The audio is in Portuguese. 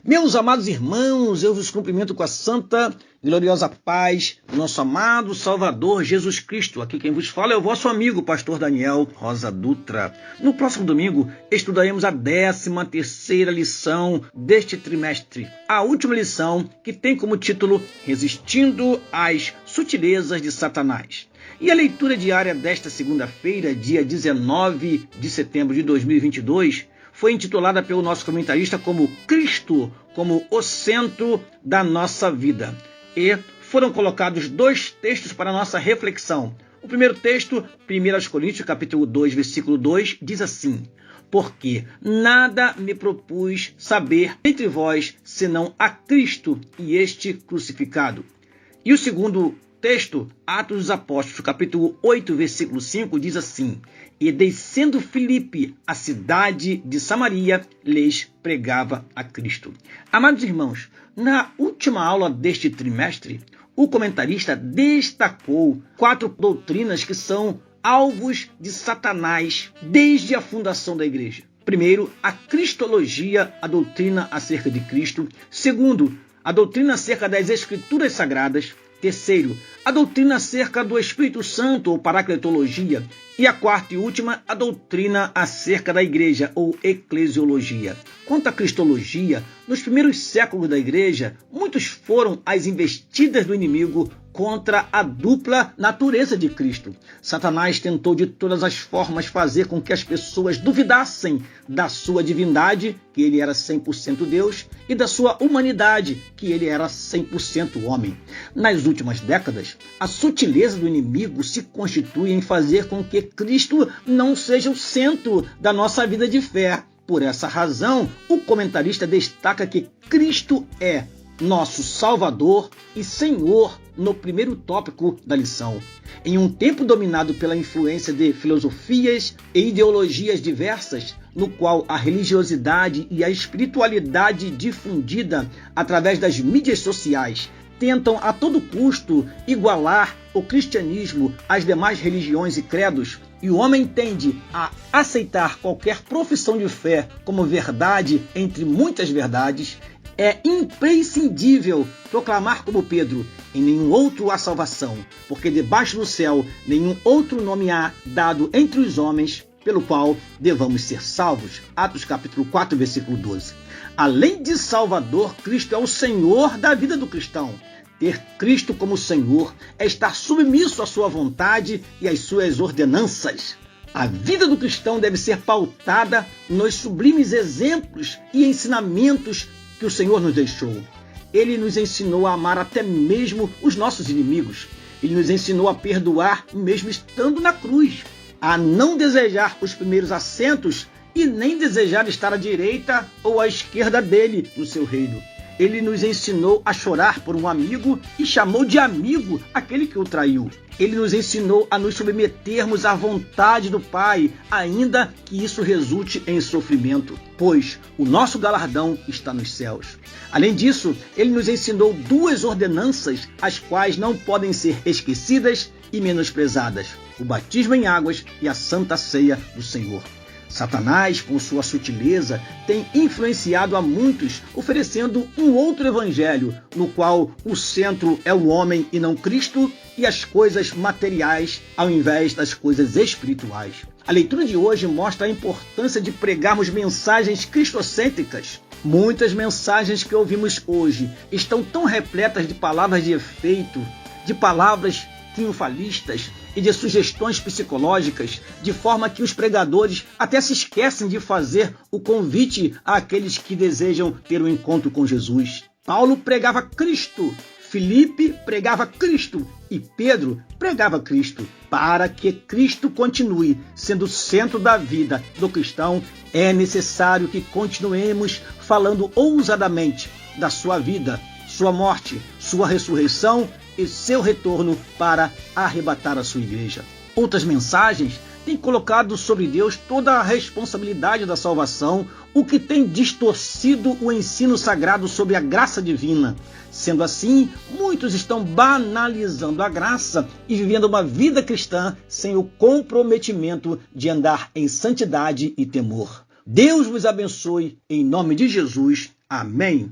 Meus amados irmãos, eu vos cumprimento com a santa e gloriosa paz do nosso amado Salvador Jesus Cristo. Aqui quem vos fala é o vosso amigo, pastor Daniel Rosa Dutra. No próximo domingo, estudaremos a 13ª lição deste trimestre. A última lição, que tem como título Resistindo às Sutilezas de Satanás. E a leitura diária desta segunda-feira, dia 19 de setembro de 2022, foi intitulada pelo nosso comentarista como Cristo, como o centro da nossa vida. E foram colocados dois textos para a nossa reflexão. O primeiro texto, 1 Coríntios, capítulo 2, versículo 2, diz assim: porque nada me propus saber entre vós, senão a Cristo e este crucificado. E o segundo texto, Atos dos Apóstolos, capítulo 8, versículo 5, diz assim: e descendo Filipe, a cidade de Samaria, lhes pregava a Cristo. Amados irmãos, na última aula deste trimestre, o comentarista destacou 4 doutrinas que são alvos de Satanás desde a fundação da igreja. Primeiro, a cristologia, a doutrina acerca de Cristo. Segundo, a doutrina acerca das Escrituras Sagradas. Terceiro, a doutrina acerca do Espírito Santo, ou paracletologia. E a quarta e última, a doutrina acerca da igreja, ou eclesiologia. Quanto à cristologia, nos primeiros séculos da igreja, muitos foram as investidas do inimigo contra a dupla natureza de Cristo. Satanás tentou de todas as formas fazer com que as pessoas duvidassem da sua divindade, que ele era 100% Deus, e da sua humanidade, que ele era 100% homem. Nas últimas décadas, a sutileza do inimigo se constitui em fazer com que Cristo não seja o centro da nossa vida de fé. Por essa razão, o comentarista destaca que Cristo é nosso Salvador e Senhor no primeiro tópico da lição. Em um tempo dominado pela influência de filosofias e ideologias diversas, no qual a religiosidade e a espiritualidade difundida através das mídias sociais tentam a todo custo igualar o cristianismo às demais religiões e credos, e o homem tende a aceitar qualquer profissão de fé como verdade entre muitas verdades, é imprescindível proclamar como Pedro: em nenhum outro há salvação, porque debaixo do céu nenhum outro nome há dado entre os homens pelo qual devamos ser salvos. Atos capítulo 4, versículo 12. Além de Salvador, Cristo é o Senhor da vida do cristão. Ter Cristo como Senhor é estar submisso à sua vontade e às suas ordenanças. A vida do cristão deve ser pautada nos sublimes exemplos e ensinamentos que o Senhor nos deixou. Ele nos ensinou a amar até mesmo os nossos inimigos. Ele nos ensinou a perdoar mesmo estando na cruz, a não desejar os primeiros assentos e nem desejar estar à direita ou à esquerda dele no seu reino. Ele nos ensinou a chorar por um amigo e chamou de amigo aquele que o traiu. Ele nos ensinou a nos submetermos à vontade do Pai, ainda que isso resulte em sofrimento, pois o nosso galardão está nos céus. Além disso, ele nos ensinou 2 ordenanças, as quais não podem ser esquecidas e menosprezadas: o batismo em águas e a santa ceia do Senhor. Satanás, com sua sutileza, tem influenciado a muitos, oferecendo um outro evangelho, no qual o centro é o homem e não Cristo, e as coisas materiais ao invés das coisas espirituais. A leitura de hoje mostra a importância de pregarmos mensagens cristocêntricas. Muitas mensagens que ouvimos hoje estão tão repletas de palavras de efeito, de palavras triunfalistas e de sugestões psicológicas, de forma que os pregadores até se esquecem de fazer o convite àqueles que desejam ter um encontro com Jesus. Paulo pregava Cristo, Filipe pregava Cristo e Pedro pregava Cristo. Para que Cristo continue sendo o centro da vida do cristão, é necessário que continuemos falando ousadamente da sua vida, sua morte, sua ressurreição e seu retorno para arrebatar a sua igreja. Outras mensagens têm colocado sobre Deus toda a responsabilidade da salvação, o que tem distorcido o ensino sagrado sobre a graça divina. Sendo assim, muitos estão banalizando a graça e vivendo uma vida cristã sem o comprometimento de andar em santidade e temor. Deus vos abençoe, em nome de Jesus. Amém.